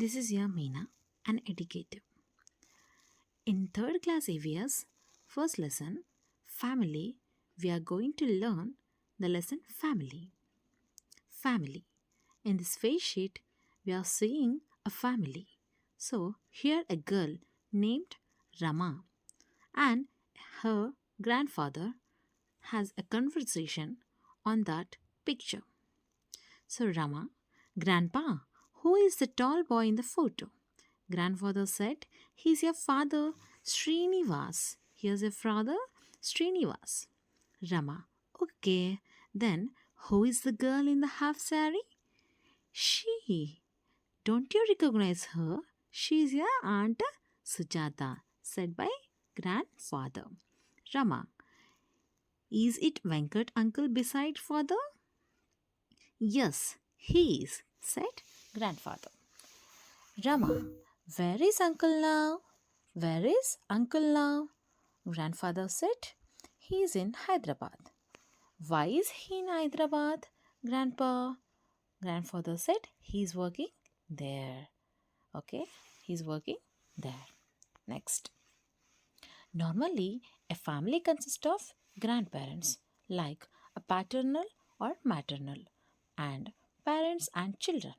This is your Meena, an educator. In third class AVS, first lesson, family, we are going to learn the lesson family. Family. In this face sheet, we are seeing a family. So, here a girl named Rama and her grandfather has a conversation on that picture. So, Rama, Grandpa, who is the tall boy in the photo? Grandfather said, he's your father, Srinivas. Here's your father, Srinivas. Rama, okay. Then, who is the girl in the half sari? She. Don't you recognize her? She's your aunt Sujata, said by grandfather. Rama, is it Venkat uncle beside father? Yes, he is, said grandfather. Rama, where is uncle now? Where is uncle now? Grandfather said, he is in Hyderabad. Why is he in Hyderabad, grandpa? Grandfather said, he is working there. Okay, he's working there. Next. Normally, a family consists of grandparents, like a paternal or maternal, and parents and children.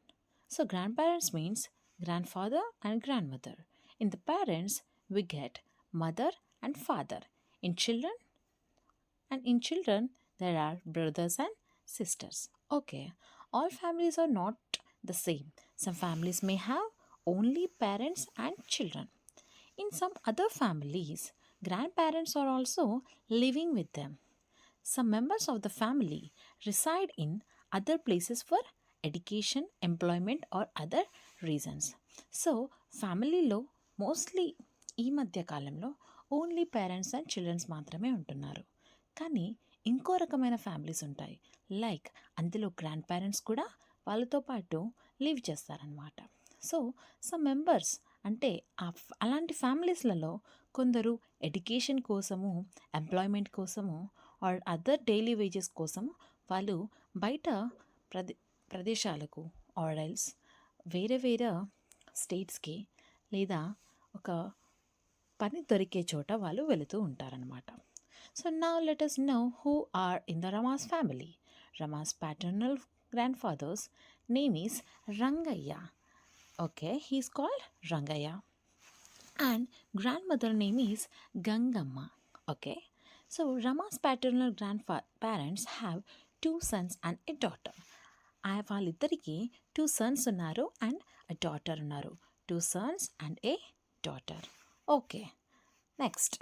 So, grandparents means grandfather and grandmother. In the parents, we get mother and father. In children, there are brothers and sisters. Okay, all families are not the same. Some families may have only parents and children. In some other families, grandparents are also living with them. Some members of the family reside in other places for education, employment, or other reasons. So ఫ్యామిలీలో mostly ఈ మధ్య కాలంలో only parents and children's మాత్రమే ఉంటున్నారు. కానీ ఇంకో రకమైన families ఉంటాయి. లైక్ అందులో గ్రాండ్ పేరెంట్స్ కూడా వాళ్ళతో పాటు లివ్ చేస్తారనమాట. సో సమ్ మెంబర్స్ అంటే అలాంటి ఫ్యామిలీస్లలో కొందరు ఎడ్యుకేషన్ కోసము, ఎంప్లాయ్మెంట్ కోసము ఆర్ అదర్ డైలీ వేజెస్ కోసం వాళ్ళు బయట ప్రదేశాలకు ఆర్ఎల్స్ వేరే వేరే స్టేట్స్కి లేదా ఒక పని దొరికే చోట వాళ్ళు వెళుతూ ఉంటారనమాట. So now let us know who are in the Rama's family. Rama's paternal grandfather's name is Rangayya. Okay, he's called Rangayya. And grandmother name is Gangamma. Okay, so Rama's paternal grandparents have 2 sons and a daughter. వాళ్ళిద్దరికి 2 sons ఉన్నారు and a daughter ఉన్నారు. 2 sons and a daughter. Okay, next.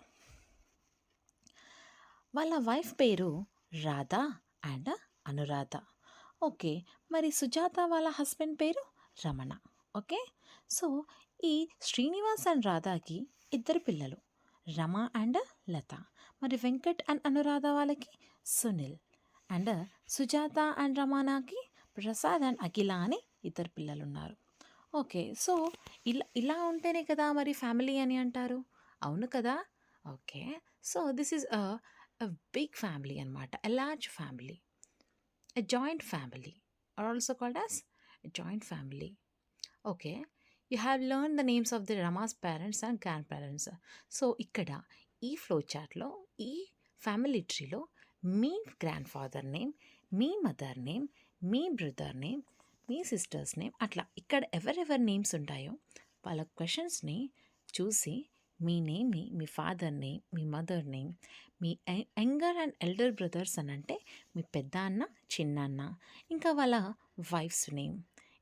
వాళ్ళ wife పేరు Radha and Anuradha. Okay, మరి సుజాత వాళ్ళ husband పేరు Ramana. Okay, so ఈ Srinivas and రాధాకి 2 పిల్లలు, రమ అండ్ లత. మరి వెంకట్ అండ్ అనురాధ వాళ్ళకి సునీల్. అండ్ సుజాత అండ్ రమానాకి ప్రసాద్ అండ్ అఖిల అని 2 పిల్లలు ఉన్నారు. ఓకే, సో ఇలా ఉంటేనే కదా మరి ఫ్యామిలీ అని అంటారు, అవును కదా. Okay, so this is a big family అనమాట, a large family, a joint family are also called as a joint family. Okay, you have learned the names of the Rama's parents and grandparents. So ఇక్కడ ఈ flow చార్ట్లో, ఈ family ట్రీలో మీ grandfather name, మీ mother name, మీ brother name, మీ sisters name, అట్లా ఇక్కడ ఎవరెవరి నేమ్స్ ఉంటాయో వాళ్ళ క్వశ్చన్స్ని చూసి మీ నేమ్ని, మీ ఫాదర్ నేమ్, మీ మదర్ నేమ్, మీ యంగర్ అండ్ ఎల్డర్ బ్రదర్స్ అని అంటే మీ పెద్ద అన్న, చిన్న అన్న, ఇంకా వాళ్ళ వైఫ్స్ నేమ్,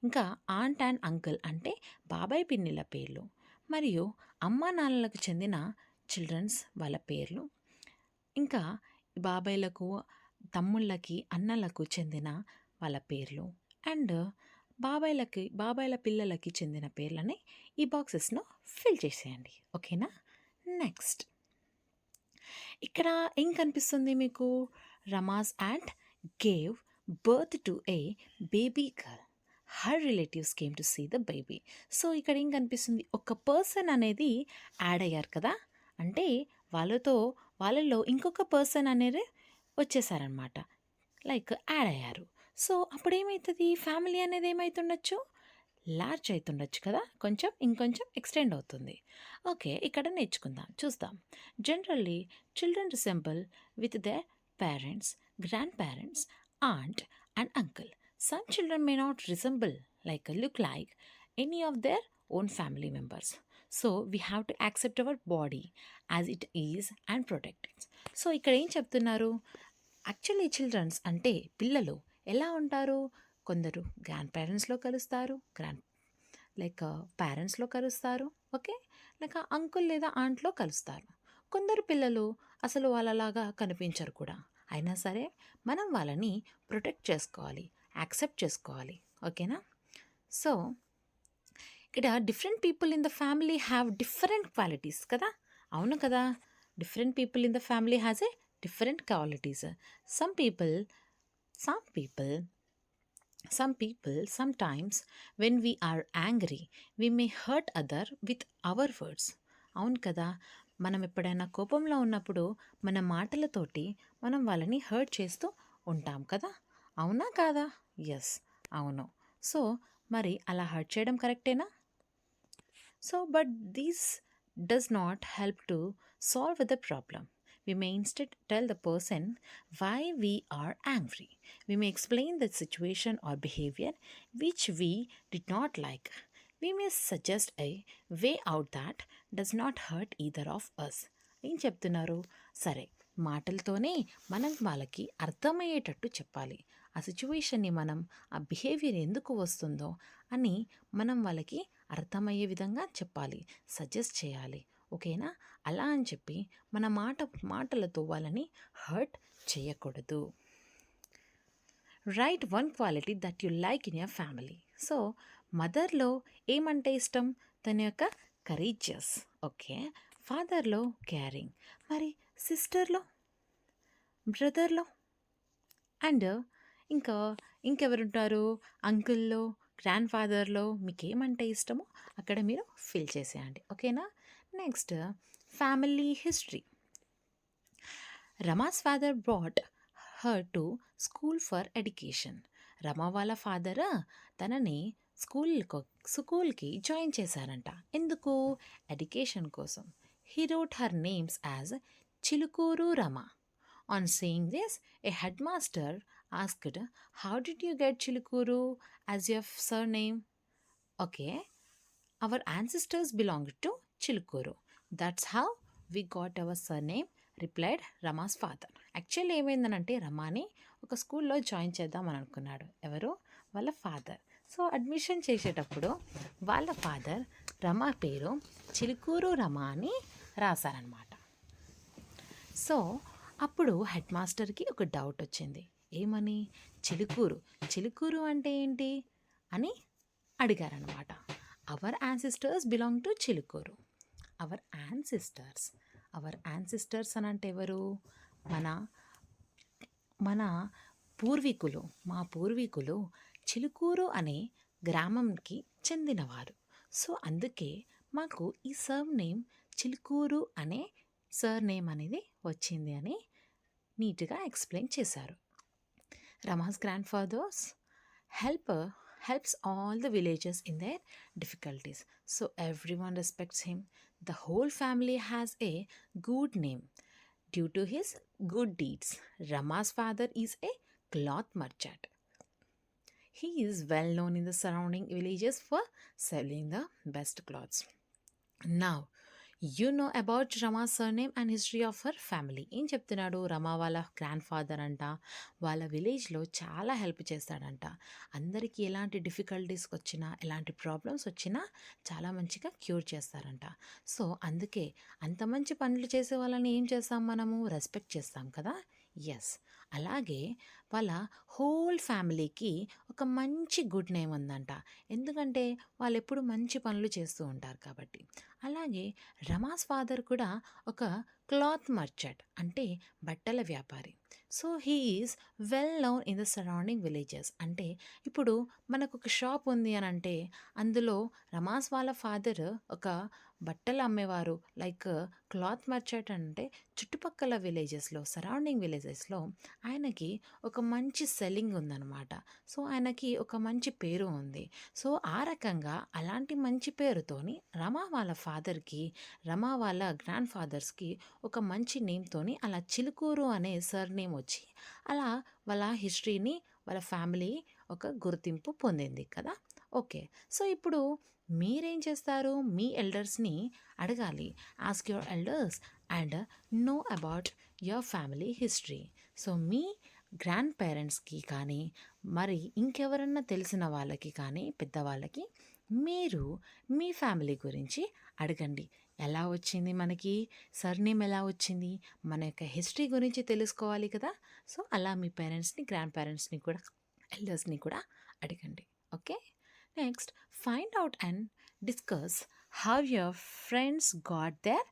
ఇంకా ఆంట్ అండ్ అంకుల్ అంటే బాబాయ్ పిన్నిల పేర్లు, మరియు అమ్మా నాన్నలకు చెందిన చిల్డ్రన్స్ వాళ్ళ పేర్లు, ఇంకా బాబాయ్లకు, తమ్ముళ్ళకి, అన్నలకు చెందిన వాళ్ళ పేర్లు, అండ్ బాబాయ్ల పిల్లలకి చెందిన పేర్లని ఈ బాక్సెస్ను ఫిల్ చేసేయండి. ఓకేనా. నెక్స్ట్, ఇక్కడ ఏం కనిపిస్తుంది మీకు? Rama's aunt gave birth to a baby girl. Her relatives came to see the baby. So ఇక్కడ ఏం కనిపిస్తుంది? ఒక పర్సన్ అనేది యాడ్ అయ్యారు కదా, అంటే వాళ్ళలో ఇంకొక పర్సన్ అనేది వచ్చేసారనమాట, లైక్ యాడ్ అయ్యారు. సో అప్పుడు ఏమవుతుంది? ఫ్యామిలీ అనేది ఏమవుతుండొచ్చు? లార్జ్ అవుతుండొచ్చు కదా, కొంచెం ఇంకొంచెం ఎక్స్టెండ్ అవుతుంది. ఓకే, ఇక్కడ నేర్చుకుందాం, చూద్దాం. Generally children resemble with their parents, grandparents, aunt and uncle. Some children may not resemble look like any of their own family members. So we have to accept our body as it is and protect it. So ఇక్కడ ఏం చెప్తున్నారు, actually children's అంటే పిల్లలు ఎలా ఉంటారు, కొందరు grand పేరెంట్స్లో కలుస్తారు, పేరెంట్స్లో కలుస్తారు, ఓకే, అంకుల్ లేదా ఆంట్లో కలుస్తారు. కొందరు పిల్లలు అసలు వాళ్ళలాగా కనిపించరు కూడా, అయినా సరే మనం వాళ్ళని ప్రొటెక్ట్ చేసుకోవాలి, యాక్సెప్ట్ చేసుకోవాలి, ఓకేనా. సో ఇక్కడ different people in the family have different qualities కదా, అవును కదా. Different people in the family has a different qualities. Some people, some people, some people, sometimes when we are angry, we may hurt other with our words. అవును కదా, మనం ఎప్పుడైనా కోపంలో ఉన్నప్పుడు మన మాటలతోటి మనం వాళ్ళని హర్ట్ చేస్తూ ఉంటాం కదా, అవునా కాదా? ఎస్, అవును. సో మరి అలా హర్ట్ చేయడం కరెక్టేనా? So but these does not help to solve the problem. We may instead tell the person why we are angry. We may explain the situation or behavior which we did not like. We may suggest a way out that does not hurt either of us. ఏం చెప్తున్నారు, సరే మాటలతోనే మనం వాళ్ళకి అర్థమయ్యేటట్టు చెప్పాలి. ఆ సిచ్యువేషన్ని మనం, ఆ బిహేవియర్ ఎందుకు వస్తుందో అని మనం వాళ్ళకి అర్థమయ్యే విధంగా చెప్పాలి, సజెస్ట్ చేయాలి, ఓకేనా. అలా అని చెప్పి మన మాటలతో వాళ్ళని హర్ట్ చేయకూడదు. Right one quality that you like in your family. So మదర్లో ఏమంటే ఇష్టం, తన యొక్క కరేజియస్, ఓకే. ఫాదర్లో కేరింగ్, మరి సిస్టర్లో, బ్రదర్లో, అండ్ ఇంకెవరుంటారు, అంకుల్లో, గ్రాండ్ ఫాదర్లో మీకేమంటే ఇష్టమో అక్కడ మీరు ఫిల్ చేసేయండి, ఓకేనా. Next family history. Rama's father brought her to school for education. Rama వాళ్ళ ఫాదర్ తనని స్కూల్కి జాయిన్ చేశారంట, ఎందుకు, ఎడ్యుకేషన్ కోసం. He wrote her names as Chilukuru Rama. On saying this, a head master asked, how did you get Chilukuru as your surname? Okay, our ancestors belonged to Chilukuru. That's how we got our surname, replied Rama's father. Actually ఏమైందనంటే రమాని ఒక స్కూల్లో join చేద్దామని అనుకున్నాడు, ఎవరు, వాళ్ళ father. So admission చేసేటప్పుడు వాళ్ళ ఫాదర్ రమా పేరు చిలుకూరు రమా అని రాశారనమాట. సో అప్పుడు హెడ్ మాస్టర్కి ఒక డౌట్ వచ్చింది, ఏమని, చిలుకూరు అంటే ఏంటి అని అడిగారనమాట. Our ancestors belong to Chilukuru. Our ancestors అని అంటే ఎవరు, మన పూర్వీకులు, మా పూర్వీకులు చిలుకూరు అనే గ్రామంకి చెందినవారు. సో అందుకే మాకు ఈ సర్ నేమ్ చిలుకూరు అనే సర్ నేమ్ అనేది వచ్చింది అని నీట్గా ఎక్స్ప్లెయిన్ చేశారు. Rama's grandfather's helps all the villagers in their difficulties. So everyone respects him. The whole family has a good name due to his good deeds. Rama's father is a cloth merchant. He is well known in the surrounding villages for selling the best clothes. Now, you know about Rama surname and history of her family. ఏం చెప్తున్నాడు, రమా వాళ్ళ grand father అంట వాళ్ళ విలేజ్లో చాలా help చేస్తాడంట. అందరికీ ఎలాంటి డిఫికల్టీస్ వచ్చినా, ఎలాంటి ప్రాబ్లమ్స్ వచ్చినా చాలా మంచిగా క్యూర్ చేస్తారంట. సో అందుకే అంత మంచి పనులు చేసే వాళ్ళని ఏం చేస్తాం, మనము రెస్పెక్ట్ చేస్తాం కదా. ఎస్, అలాగే వాళ్ళ హోల్ ఫ్యామిలీకి ఒక మంచి గుడ్ నేమ్ ఉందంట, ఎందుకంటే వాళ్ళు ఎప్పుడు మంచి పనులు చేస్తూ ఉంటారు కాబట్టి. అలాగే రమాస్ ఫాదర్ కూడా ఒక క్లాత్ మర్చెంట్, అంటే బట్టల వ్యాపారి. So he is well known in the surrounding villages. అంటే ఇప్పుడు మనకు ఒక షాప్ ఉంది అని అంటే అందులో రమాస్ వాళ్ళ ఫాదర్ ఒక బట్టలు అమ్మేవారు లైక్ క్లాత్ మర్చెంట్ అంటే చుట్టుపక్కల విలేజెస్లో సరౌండింగ్ విలేజెస్లో ఆయనకి ఒక మంచి సెల్లింగ్ ఉందన్నమాట. సో ఆయనకి ఒక మంచి పేరు ఉంది. సో ఆ రకంగా అలాంటి మంచి పేరుతోని రమా వాళ్ళ ఫాదర్కి, రమా వాళ్ళ గ్రాండ్ ఫాదర్స్కి ఒక మంచి నేమ్తోని అలా చిలుకూరు అనే సర్ నేమ్ వచ్చి అలా వాళ్ళ హిస్టరీని వాళ్ళ ఫ్యామిలీ ఒక గుర్తింపు పొందింది కదా. ఓకే. సో ఇప్పుడు మీరేం చేస్తారు, మీ ఎల్డర్స్ని అడగాలి. Ask your elders and know about your family history. So me grand పేరెంట్స్కి కానీ మరి ఇంకెవరన్నా తెలిసిన వాళ్ళకి కానీ పెద్దవాళ్ళకి మీరు మీ ఫ్యామిలీ గురించి అడగండి. ఎలా వచ్చింది మనకి సర్నేమ్, ఎలా వచ్చింది, మన యొక్క హిస్టరీ గురించి తెలుసుకోవాలి కదా. సో అలా మీ పేరెంట్స్ని, గ్రాండ్ పేరెంట్స్ని కూడా, ఎల్డర్స్ని కూడా అడగండి. Okay. Next, find out and discuss how your friends got there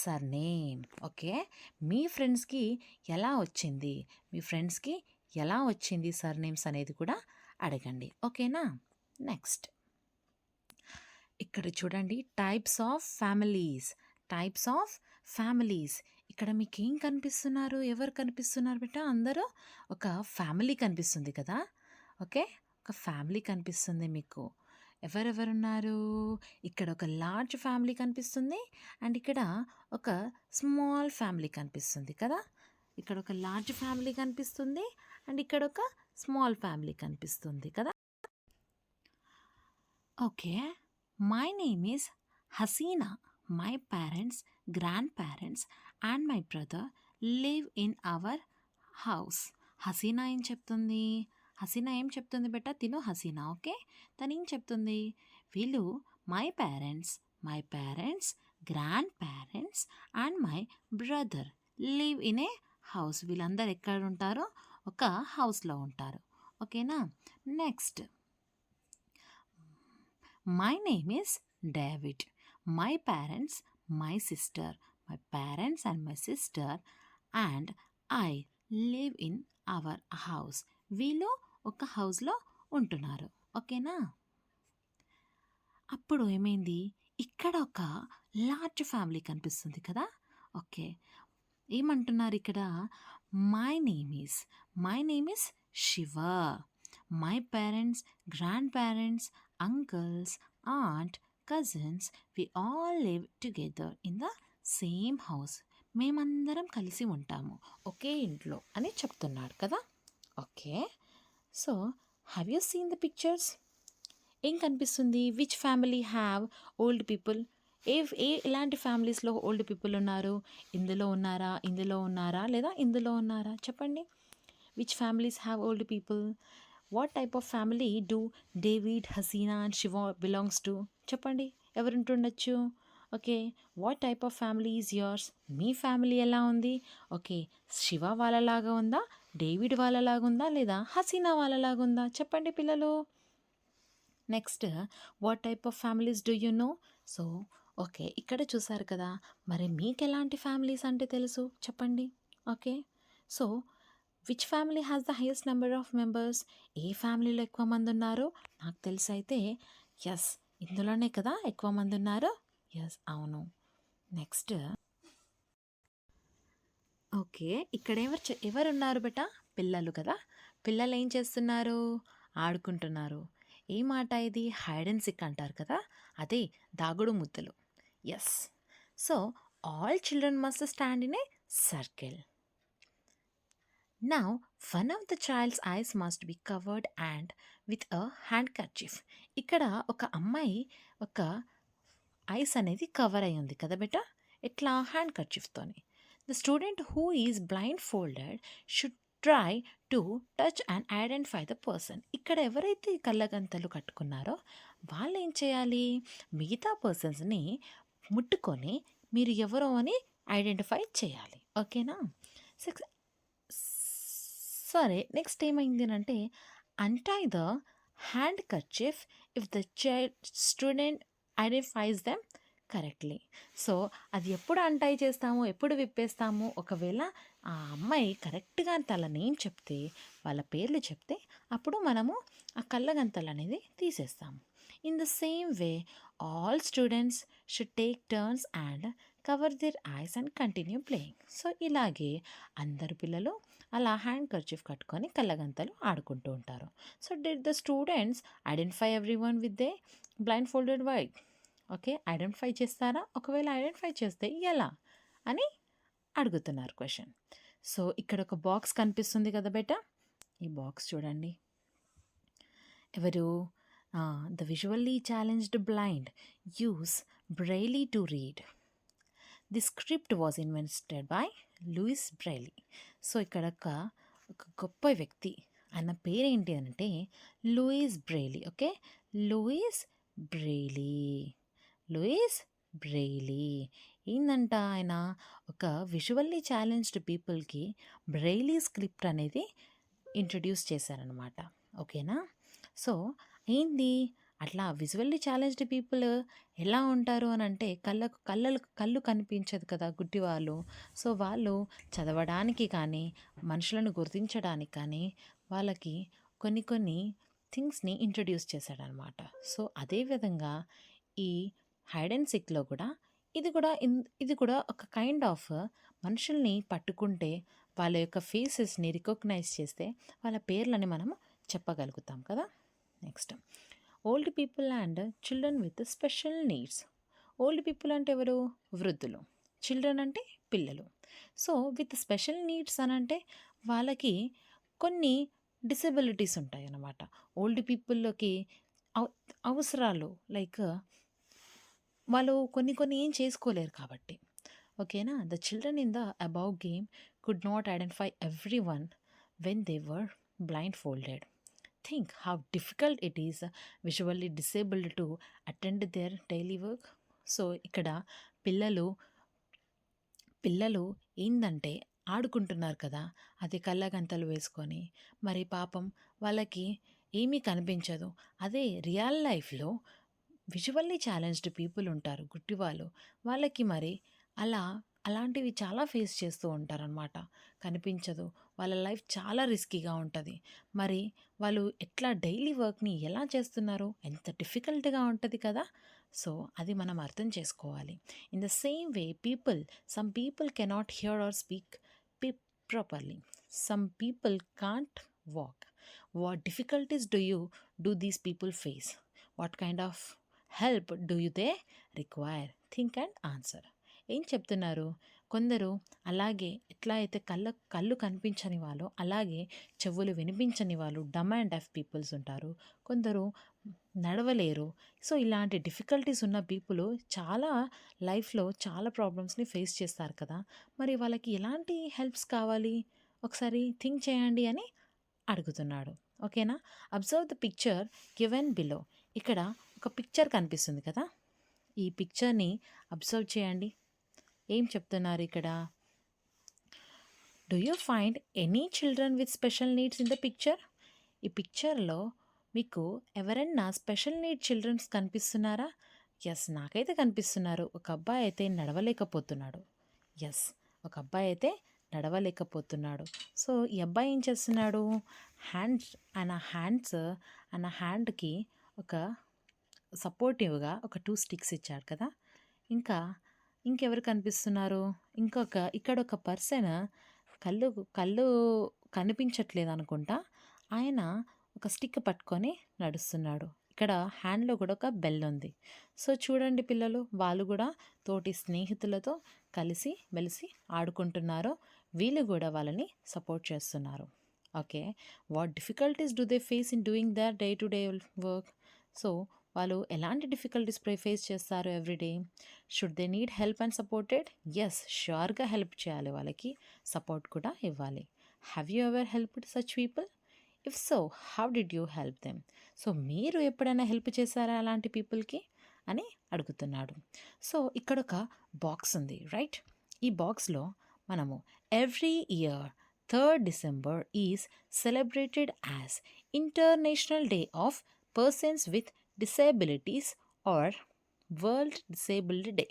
surname. Okay. మీ ఫ్రెండ్స్కి ఎలా వచ్చింది, మీ ఫ్రెండ్స్కి ఎలా వచ్చింది సర్నేమ్స్ అనేది కూడా అడగండి. ఓకేనా. నెక్స్ట్ ఇక్కడ చూడండి, types of families. Types of families. ఇక్కడ మీకు ఏం కనిపిస్తున్నారు, ఎవరు కనిపిస్తున్నారు బేటా? అందరూ ఒక ఫ్యామిలీ కనిపిస్తుంది కదా. ఓకే, ఒక ఫ్యామిలీ కనిపిస్తుంది మీకు. ఎవరెవరున్నారు? ఇక్కడ ఒక లార్జ్ ఫ్యామిలీ కనిపిస్తుంది అండ్ ఇక్కడ ఒక స్మాల్ ఫ్యామిలీ కనిపిస్తుంది కదా. ఇక్కడ ఒక లార్జ్ ఫ్యామిలీ కనిపిస్తుంది అండ్ ఇక్కడ ఒక స్మాల్ ఫ్యామిలీ కనిపిస్తుంది కదా. Okay. My name is Haseena. My parents, grandparents and my brother live in our house. Haseena ఏం చెప్తుంది? హసీనా ఏం చెప్తుంది బెట్ట? తిను హసీనా. ఓకే. తను ఏం చెప్తుంది? వీళ్ళు my parents, grandparents and my brother live in a house. వీళ్ళందరూ ఎక్కడ ఉంటారో ఒక హౌస్లో ఉంటారు. ఓకేనా. Next, my name is David. My parents, my parents and my sister and I live in our house. వీళ్ళు ఒక హౌస్లో ఉంటున్నారు. ఓకేనా. అప్పుడు ఏమైంది? ఇక్కడ ఒక లార్జ్ ఫ్యామిలీ కనిపిస్తుంది కదా. ఓకే. ఏమంటున్నారు ఇక్కడ? My name is Shiva. My parents, grandparents, uncles, aunt, cousins, we all live together in the same house. మేమందరం కలిసి ఉంటాము ఒకే ఇంట్లో అని చెప్తున్నాడు కదా. Okay. So have you seen the pictures? ఏం కనిపిస్తుంది? Which family have old people? ఎలాంటి ఫ్యామిలీస్లో ఓల్డ్ పీపుల్ ఉన్నారు? ఇందులో ఉన్నారా లేదా ఇందులో ఉన్నారా? చెప్పండి. Which families have old people? What type of family do David, Hasina and Shiva belongs to? చెప్పండి, ఎవరుంటుండొచ్చు? Okay. What type of family is yours? మీ ఫ్యామిలీ ఎలా ఉంది? ఓకే. శివ వాళ్ళలాగా ఉందా, డేవిడ్ వాళ్ళలాగా ఉందా, లేదా హసీనా వాళ్ళలాగా ఉందా? చెప్పండి పిల్లలు. Next, what type of families do you know? So okay, ఇక్కడ చూసారు కదా. మరి మీకు ఎలాంటి ఫ్యామిలీస్ అంటే తెలుసు చెప్పండి. Okay. So which family has the highest number of members? ఏ ఫ్యామిలీలో ఎక్కువ మంది ఉన్నారు? నాకు తెలిసి అయితే ఎస్, ఇందులోనే కదా ఎక్కువ మంది ఉన్నారు. ఎస్, అవును. నెక్స్ట్, ఓకే, ఇక్కడ ఎవరున్నారు బేటా? పిల్లలు కదా. పిల్లలు ఏం చేస్తున్నారు? ఆడుకుంటున్నారు. ఏం ఆట ఇది? హైడ్ అండ్ సిక్ అంటారు కదా, అదే దాగుడు ముద్దలు. Yes. So all children must stand in a circle. Now one of the child's eyes must be covered and with a handkerchief. ఇక్కడ ఒక అమ్మాయి ఒక ఐస్ అనేది కవర్ అయి ఉంది కదా బేటా. ఎట్లా? హ్యాండ్ కర్చీఫ్తోని. The student who is blind folded should try to touch and identify the person. ఇక్కడ ఎవరైతే కళ్ళగంతలు కట్టుకున్నారో వాళ్ళు ఏం చేయాలి? మిగతా పర్సన్స్ని ముట్టుకొని మీరు ఎవరో అని ఐడెంటిఫై చేయాలి. ఓకేనా. సరే, నెక్స్ట్ ఏమైంది అంటే, untie the handkerchief if the student identifies them correctly. So అది ఎప్పుడు అంటై చేస్తాము, ఎప్పుడు విప్పేస్తాము? ఒకవేళ ఆ అమ్మాయి కరెక్ట్గా తన నేమ్ చెప్తే, వాళ్ళ పేర్లు చెప్తే, అప్పుడు మనము ఆ కళ్ళగంతలు అనేది తీసేస్తాము. In the same way, all students should take turns and cover their eyes and continue playing. So ఇలాగే అందరు పిల్లలు అలా హ్యాండ్ కర్చీఫ్ కట్టుకొని కళ్ళగంతలు ఆడుకుంటూ ఉంటారు. So did the students identify every one with they blind folded wide? Okay, identify చేస్తారా? ఒకవేళ identify చేస్తే ఎలా అని అడుగుతున్నారు క్వశ్చన్. సో ఇక్కడ ఒక బాక్స్ కనిపిస్తుంది కదా బేట, ఈ బాక్స్ చూడండి. ఎవరు? The visually challenged blind use Braille to read. The script was invented by Louis Braille. So ఇక్కడ ఒక గొప్ప వ్యక్తి, ఆయన పేరేంటి అంటే Louis Braille. Okay, Louis Braille. Louis Braille ఏందంట, ఆయన ఒక విజువల్లీ ఛాలెంజ్డ్ పీపుల్కి బ్రెయిలీ స్క్రిప్ట్ అనేది ఇంట్రడ్యూస్ చేశారనమాట. ఓకేనా? సో ఏంది అట్లా విజువల్లీ ఛాలెంజ్డ్ పీపుల్ ఎలా ఉంటారు అని అంటే కళ్ళు కనిపించదు కదా గుడ్డి వాళ్ళు. సో వాళ్ళు చదవడానికి కానీ మనుషులను గుర్తించడానికి కానీ వాళ్ళకి కొన్ని థింగ్స్ని ఇంట్రడ్యూస్ చేశాడనమాట. సో అదేవిధంగా ఈ హైడ్ అండ్ సిక్లో కూడా ఇది కూడా ఒక కైండ్ ఆఫ్ మనుషుల్ని పట్టుకుంటే వాళ్ళ యొక్క ఫేసెస్ని రికగ్నైజ్ చేస్తే వాళ్ళ పేర్లని మనం చెప్పగలుగుతాం కదా. Next, old people and children with special needs. Old people అంటే ఎవరు? వృద్ధులు. చిల్డ్రన్ అంటే పిల్లలు. సో విత్ స్పెషల్ నీడ్స్ అని అంటే వాళ్ళకి కొన్ని డిసెబిలిటీస్ ఉంటాయి అన్నమాట. ఓల్డ్ పీపుల్లోకి అవసరాలు లైక్ వాళ్ళు కొన్ని ఏం చేసుకోలేరు కాబట్టి. ఓకేనా? The children in the above game could not identify every one when they were blind folded. Think how difficult it is visually disabled to attend their daily work. So ఇక్కడ పిల్లలు ఏందంటే ఆడుకుంటున్నారు కదా, అది కళ్ళగంతలు వేసుకొని, మరి పాపం వాళ్ళకి ఏమీ కనిపించదు. అదే రియల్ లైఫ్లో విజువల్లీ ఛాలెంజ్డ్ పీపుల్ ఉంటారు, గుడ్డి వాళ్ళు. వాళ్ళకి మరి అలాంటివి చాలా ఫేస్ చేస్తూ ఉంటారనమాట. కనిపించదు, వాళ్ళ లైఫ్ చాలా రిస్కీగా ఉంటుంది. మరి వాళ్ళు ఎట్లా డైలీ వర్క్ని ఎలా చేస్తున్నారు, ఎంత డిఫికల్ట్గా ఉంటుంది కదా. సో అది మనం అర్థం చేసుకోవాలి. In the same way some people cannot hear or speak properly. Some people can't walk. What difficulties do these people face? What kind of help do they require? Think and answer. ఏం చెప్తున్నారు? కొందరు అలాగే ఎట్లా అయితే కళ్ళు కనిపించని వాళ్ళు, అలాగే చెవులు వినిపించని వాళ్ళు, డమ్ అండ్ డెఫ్ పీపుల్స్ ఉంటారు. కొందరు నడవలేరు. సో ఇలాంటి డిఫికల్టీస్ ఉన్న పీపుల్ చాలా లైఫ్లో చాలా ప్రాబ్లమ్స్ని ఫేస్ చేస్తారు కదా. మరి వాళ్ళకి ఎలాంటి హెల్ప్స్ కావాలి ఒకసారి థింక్ చేయండి అని అడుగుతున్నాడు. ఓకేనా? Observe the picture given below. ఇక్కడ ఒక పిక్చర్ కనిపిస్తుంది కదా, ఈ పిక్చర్ని అబ్జర్వ్ చేయండి. ఏం చెప్తున్నారు ఇక్కడ? Do you find any children with special needs in the picture? ఈ పిక్చర్లో మీకు ఎవరైనా స్పెషల్ నీడ్ చిల్డ్రన్స్ కనిపిస్తున్నారా? ఎస్, నాకైతే కనిపిస్తున్నారు. ఒక అబ్బాయి అయితే నడవలేకపోతున్నాడు. ఎస్, ఒక అబ్బాయి అయితే నడవలేకపోతున్నాడు. సో ఈ అబ్బాయి ఏం చేస్తున్నాడు? హ్యాండ్కి ఒక సపోర్టివ్గా ఒక 2 స్టిక్స్ ఇచ్చాడు కదా. ఇంకెవరు కనిపిస్తున్నారు? ఇక్కడ ఒక పర్సన్ కళ్ళు కనిపించట్లేదు అనుకుంటా, ఆయన ఒక స్టిక్ పట్టుకొని నడుస్తున్నాడు. ఇక్కడ హ్యాండ్లో కూడా ఒక బెల్ ఉంది. సో చూడండి పిల్లలు, వాళ్ళు కూడా తోటి స్నేహితులతో కలిసి మెలిసి ఆడుకుంటున్నారు. వీళ్ళు కూడా వాళ్ళని సపోర్ట్ చేస్తున్నారు. Okay, what difficulties do they face in doing their day to day work? So వాళ్ళు ఎలాంటి డిఫికల్టీస్ ఫేస్ చేస్తారు everyday? Should they need help and supported? Yes, ష్యూర్గా హెల్ప్ చేయాలి, వాళ్ళకి సపోర్ట్ కూడా ఇవ్వాలి. Have you ever helped such people? If so, how did you help them? So మీరు ఎప్పుడైనా హెల్ప్ చేశారా అలాంటి పీపుల్కి అని అడుగుతున్నాడు. సో ఇక్కడ ఒక బాక్స్ ఉంది, రైట్? ఈ బాక్స్లో మనము every year 3rd December is celebrated as international day of persons with disabilities or world disabled day.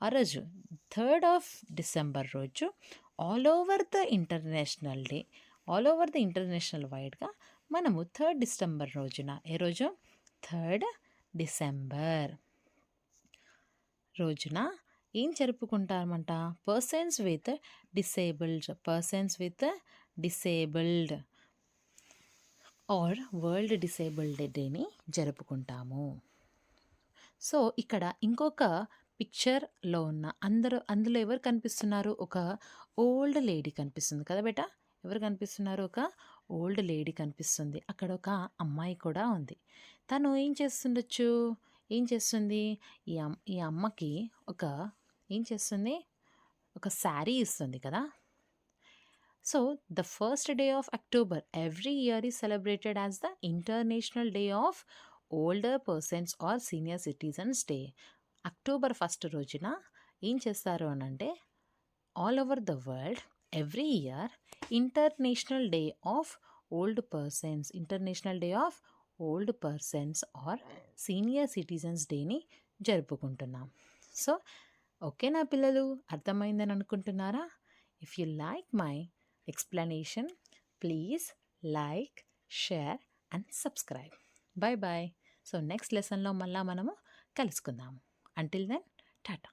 ఆ రోజు 3rd of December రోజు ఆల్ ఓవర్ ద ఇంటర్నేషనల్ వైడ్గా మనము 3rd December రోజున, ఏ రోజు? 3rd డిసెంబర్ రోజున ఏం జరుపుకుంటామంట? Persons with disabled or world disabled డేని జరుపుకుంటాము. సో ఇక్కడ ఇంకొక పిక్చర్లో ఉన్న అందులో ఎవరు కనిపిస్తున్నారు? ఒక ఓల్డ్ లేడీ కనిపిస్తుంది కదా బేటా. ఎవరు కనిపిస్తున్నారు? ఒక ఓల్డ్ లేడీ కనిపిస్తుంది. అక్కడ ఒక అమ్మాయి కూడా ఉంది. తను ఏం చేస్తుండొచ్చు? ఏం చేస్తుంది? ఈ అమ్మకి ఏం చేస్తుంది? ఒక శారీ ఇస్తుంది కదా. So the first day of October every year is celebrated as the international day of older persons or senior citizens day. October 1 రోజున ఏం చేస్తారు అని అంటే all over the world every year international day of old persons or senior citizens డేని జరుపుకుంటున్నాం. So ఓకేనా పిల్లలు, అర్థమైందని అనుకుంటున్నారా? If you like my explanation please like, share and subscribe. Bye bye. So next లెసన్లో మళ్ళా మనము కలుసుకుందాము. Until then Tata.